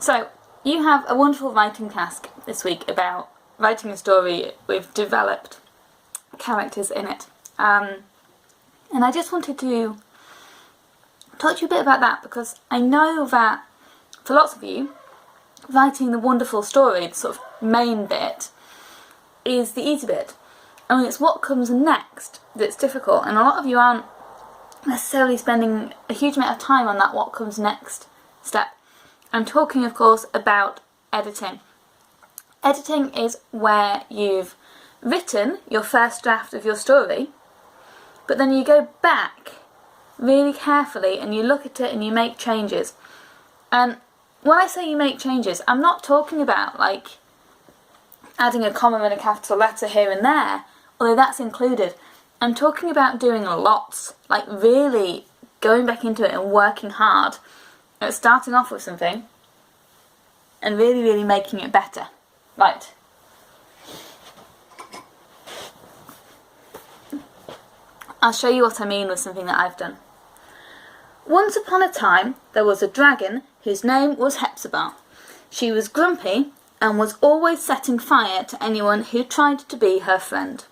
So, you have a wonderful writing task this week about writing a story with developed characters in it. And I just wanted to talk to you a bit about that, because I know that for lots of you, writing the wonderful story, the sort of main bit, is the easy bit. I mean, it's what comes next that's difficult, and a lot of you aren't necessarily spending a huge amount of time on that what comes next step. I'm talking, of course, about editing. Editing is where you've written your first draft of your story, but then you go back really carefully and you look at it and you make changes. And when I say you make changes, I'm not talking about like adding a comma and a capital letter here and there, although that's included. I'm talking about doing lots, like really going back into it and working hard at starting off with something and really making it better. Right. I'll show you what I mean with something that I've done. Once upon a time, there was a dragon whose name was Hepzibah. She was grumpy and was always setting fire to anyone who tried to be her friend.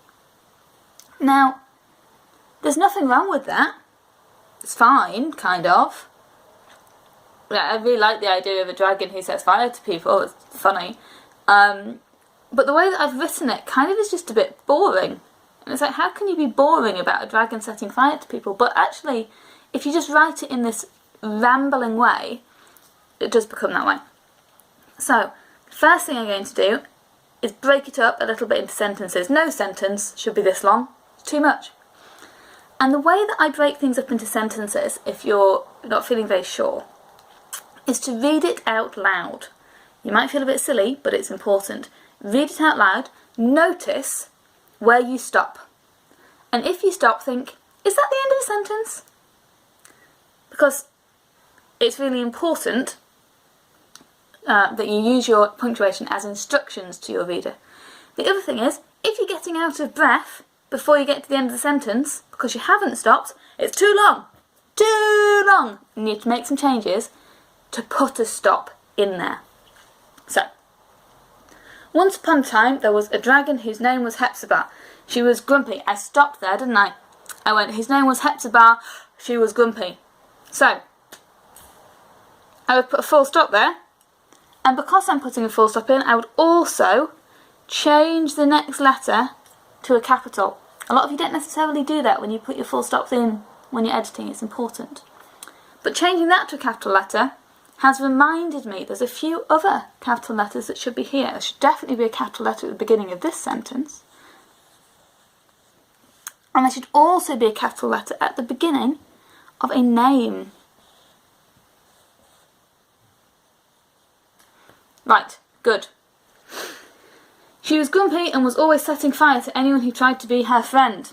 Now, there's nothing wrong with that. It's fine, kind of. Yeah, I really like the idea of a dragon who sets fire to people. It's funny. But the way that I've written it kind of is just a bit boring. And it's like, how can you be boring about a dragon setting fire to people? But actually, if you just write it in this rambling way, it does become that way. So, the first thing I'm going to do is break it up a little bit into sentences. No sentence should be this long. It's too much. And the way that I break things up into sentences, if you're not feeling very sure, is to read it out loud. You might feel a bit silly, but it's important. Read it out loud. Notice where you stop. And if you stop, think, is that the end of a sentence? Because it's really important that you use your punctuation as instructions to your reader. The other thing is, if you're getting out of breath before you get to the end of the sentence, because you haven't stopped, it's too long. Too long! You need to make some changes to put a stop in there. So, once upon a time there was a dragon whose name was Hepzibah. She was grumpy. I stopped there, didn't I? I went, his name was Hepzibah, she was grumpy. So, I would put a full stop there, and because I'm putting a full stop in, I would also change the next letter to a capital. A lot of you don't necessarily do that when you put your full stops in when you're editing, it's important. But changing that to a capital letter has reminded me there's a few other capital letters that should be here. There should definitely be a capital letter at the beginning of this sentence. And there should also be a capital letter at the beginning of a name. Right, good. She was grumpy and was always setting fire to anyone who tried to be her friend.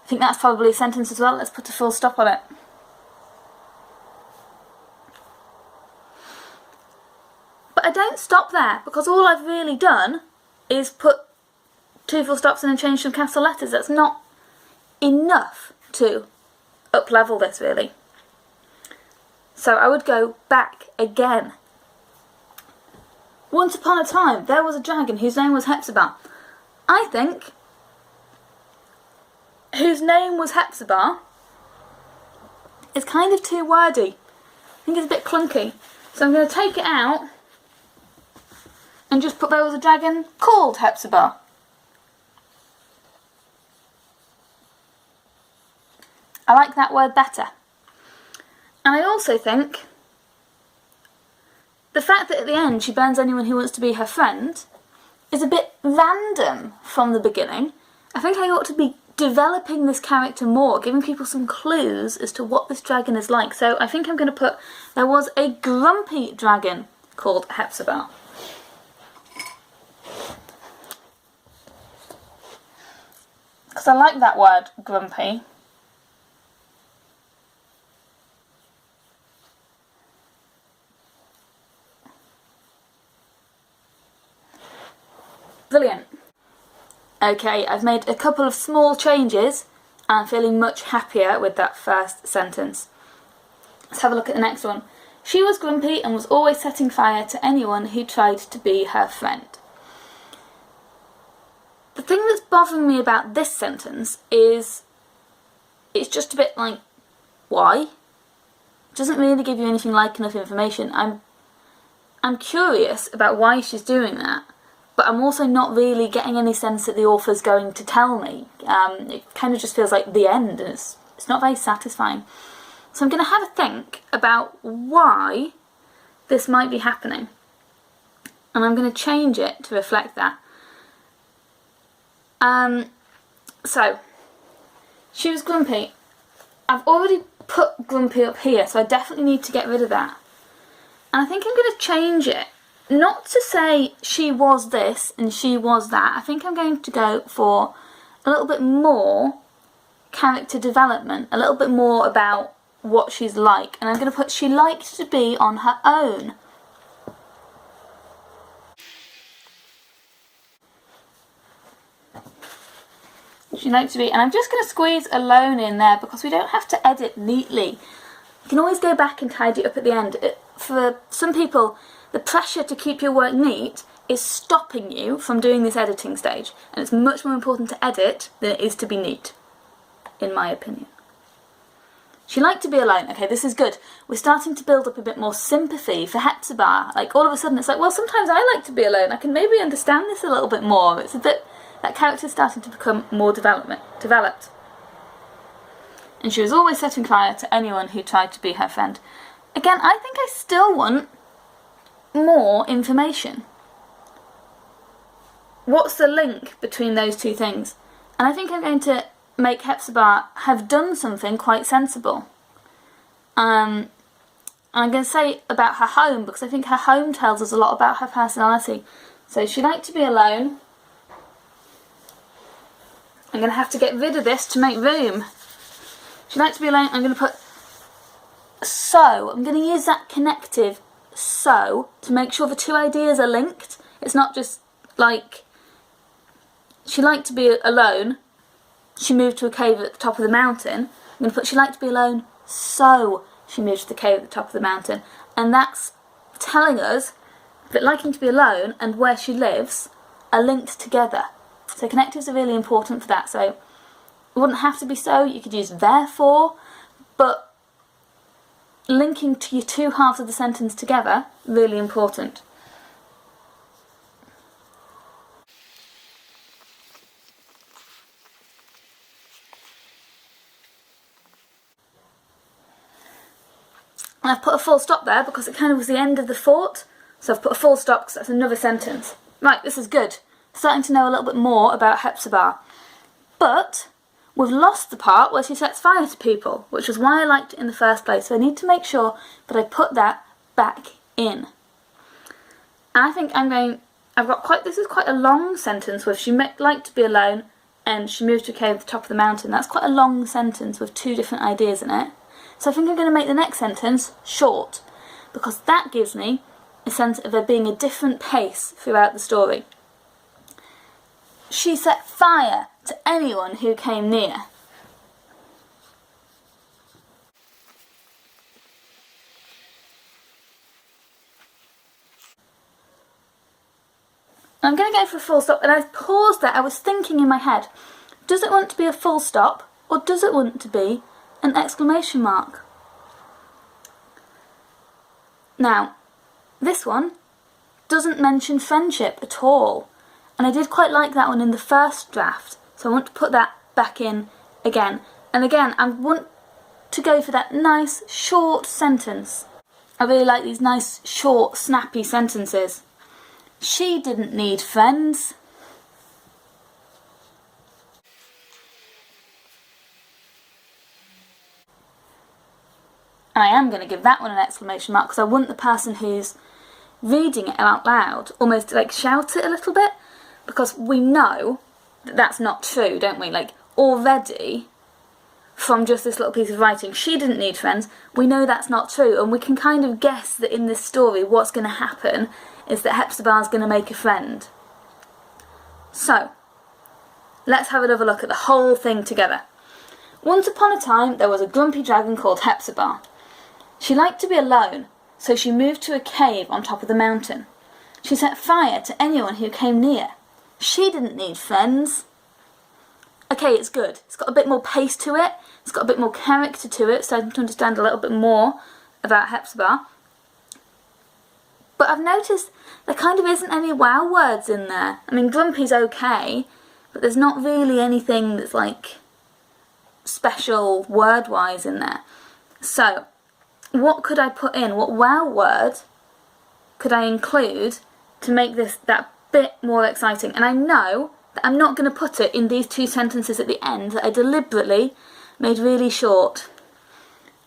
I think that's probably a sentence as well. Let's put a full stop on it. But I don't stop there, because all I've really done is put two full stops in and change some capital letters. That's not enough to up-level this, really. So I would go back again. Once upon a time, there was a dragon whose name was Hepzibah. I think whose name was Hepzibah is kind of too wordy. I think it's a bit clunky. So I'm going to take it out and just put there was a dragon called Hepzibah. I like that word better. And I also think the fact that at the end she burns anyone who wants to be her friend is a bit random from the beginning. I think I ought to be developing this character more, giving people some clues as to what this dragon is like. So I think I'm going to put, there was a grumpy dragon called Hepzibah. Because I like that word, grumpy. Brilliant. Okay, I've made a couple of small changes and I'm feeling much happier with that first sentence. Let's have a look at the next one. She was grumpy and was always setting fire to anyone who tried to be her friend. The thing that's bothering me about this sentence is it's just a bit like, why? It doesn't really give you anything like enough information. I'm curious about why she's doing that, but I'm also not really getting any sense that the author's going to tell me. It kind of just feels like the end, and it's not very satisfying. So I'm going to have a think about why this might be happening, and I'm going to change it to reflect that. So, she was grumpy. I've already put grumpy up here, so I definitely need to get rid of that. And I think I'm going to change it, not to say she was this and she was that. I think I'm going to go for a little bit more character development, a little bit more about what she's like. And I'm going to put she liked to be on her own. She liked to be, and I'm just going to squeeze alone in there because we don't have to edit neatly. You can always go back and tidy it up at the end. For some people, the pressure to keep your work neat is stopping you from doing this editing stage, and it's much more important to edit than it is to be neat, in my opinion. She liked to be alone. Okay, this is good. We're starting to build up a bit more sympathy for Hepzibah. Like, all of a sudden it's like, well, sometimes I like to be alone. I can maybe understand this a little bit more. It's a bit... that character's starting to become more developed. And she was always setting fire to anyone who tried to be her friend. Again, I think I still want more information. What's the link between those two things? And I think I'm going to make Hepzibah have done something quite sensible. I'm going to say about her home, because I think her home tells us a lot about her personality. So she liked to be alone. I'm going to have to get rid of this to make room. She likes to be alone. I'm going to put so. I'm going to use that connective so to make sure the two ideas are linked. It's not just like she liked to be alone. She moved to a cave at the top of the mountain. I'm going to put she liked to be alone, so she moved to the cave at the top of the mountain. And that's telling us that liking to be alone and where she lives are linked together. So connectives are really important for that. So it wouldn't have to be so, you could use therefore, but linking to your two halves of the sentence together, really important. And I've put a full stop there because it kind of was the end of the thought. So I've put a full stop because that's another sentence. Right, this is good. Starting to know a little bit more about Hepzibah. But we've lost the part where she sets fire to people, which was why I liked it in the first place. So I need to make sure that I put that back in. And I think this is quite a long sentence with she liked to be alone and she moved to a cave at the top of the mountain. That's quite a long sentence with two different ideas in it. So I think I'm going to make the next sentence short, because that gives me a sense of there being a different pace throughout the story. She set fire to anyone who came near. I'm going to go for a full stop, and I paused there. I was thinking in my head, does it want to be a full stop, or does it want to be an exclamation mark? Now, this one doesn't mention friendship at all. And I did quite like that one in the first draft, so I want to put that back in again. And again, I want to go for that nice short sentence. I really like these nice short, snappy sentences. She didn't need friends. And I am going to give that one an exclamation mark because I want the person who's reading it out loud almost to like shout it a little bit. Because we know that that's not true, don't we? Like, already, from just this little piece of writing, she didn't need friends, we know that's not true, and we can kind of guess that in this story what's going to happen is that Hepzibah's going to make a friend. So, let's have another look at the whole thing together. Once upon a time, there was a grumpy dragon called Hepzibah. She liked to be alone, so she moved to a cave on top of the mountain. She set fire to anyone who came near. She didn't need friends. Okay, it's good. It's got a bit more pace to it. It's got a bit more character to it, starting to understand a little bit more about Hepzibah. But I've noticed there kind of isn't any wow words in there. I mean, Grumpy's okay, but there's not really anything that's like special word-wise in there. So, what could I put in? What wow word could I include to make this that bit more exciting? And I know that I'm not going to put it in these two sentences at the end that I deliberately made really short.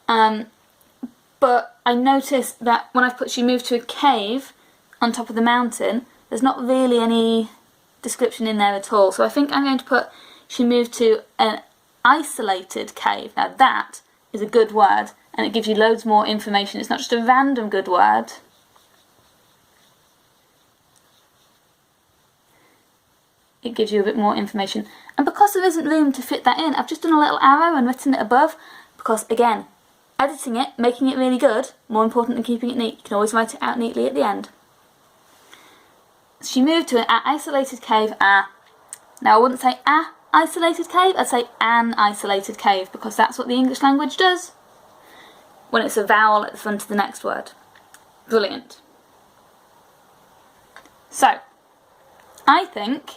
But I noticed that when I put she moved to a cave on top of the mountain, there's not really any description in there at all. So I think I'm going to put she moved to an isolated cave. Now that is a good word, and it gives you loads more information. It's not just a random good word. It gives you a bit more information. And because there isn't room to fit that in, I've just done a little arrow and written it above, because again, editing it, making it really good, more important than keeping it neat. You can always write it out neatly at the end. She moved to an isolated cave. Now I wouldn't say a isolated cave, I'd say an isolated cave, because that's what the English language does when it's a vowel at the front of the next word. Brilliant. So, I think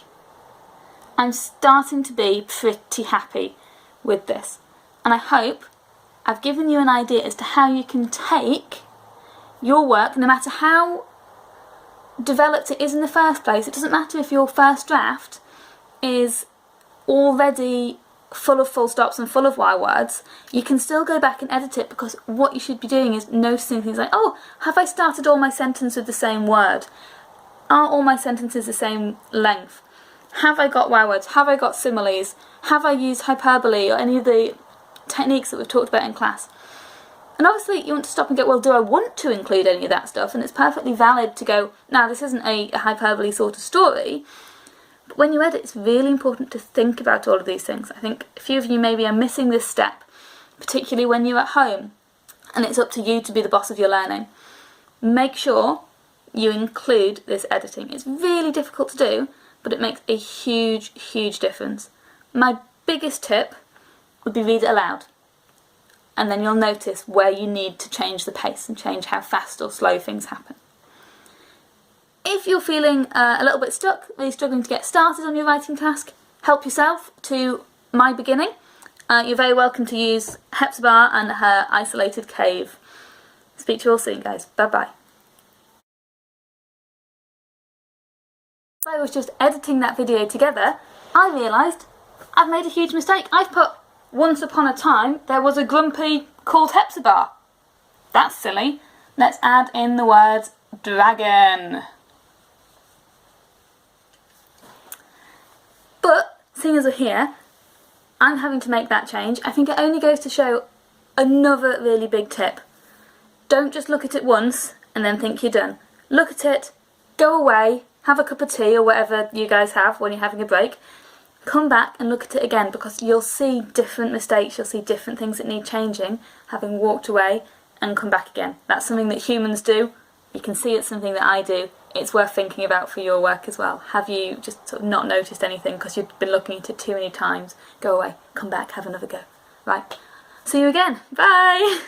I'm starting to be pretty happy with this, and I hope I've given you an idea as to how you can take your work, no matter how developed it is in the first place. It doesn't matter if your first draft is already full of full stops and full of Y words. You can still go back and edit it, because what you should be doing is noticing things like, oh, have I started all my sentences with the same word? Are all my sentences the same length? Have I got Y words? Have I got similes? Have I used hyperbole or any of the techniques that we've talked about in class? And obviously you want to stop and go, well, do I want to include any of that stuff? And it's perfectly valid to go, now this isn't a hyperbole sort of story. But when you edit, it's really important to think about all of these things. I think a few of you maybe are missing this step, particularly when you're at home, and it's up to you to be the boss of your learning. Make sure you include this editing. It's really difficult to do, but it makes a huge, huge difference. My biggest tip would be read it aloud, and then you'll notice where you need to change the pace and change how fast or slow things happen. If you're feeling a little bit stuck, really struggling to get started on your writing task, help yourself to my beginning. You're very welcome to use Hepzibah and her isolated cave. Speak to you all soon, guys. Bye-bye. As I was just editing that video together, I realised I've made a huge mistake. I've put, once upon a time, there was a Grumpy called Hepzibah. That's silly. Let's add in the word dragon. But, seeing as we're here, I'm having to make that change. I think it only goes to show another really big tip. Don't just look at it once and then think you're done. Look at it, go away, have a cup of tea or whatever you guys have when you're having a break. Come back and look at it again, because you'll see different mistakes, you'll see different things that need changing, having walked away and come back again. That's something that humans do. You can see it's something that I do. It's worth thinking about for your work as well. Have you just sort of not noticed anything because you've been looking at it too many times? Go away, come back, have another go. Right, see you again. Bye!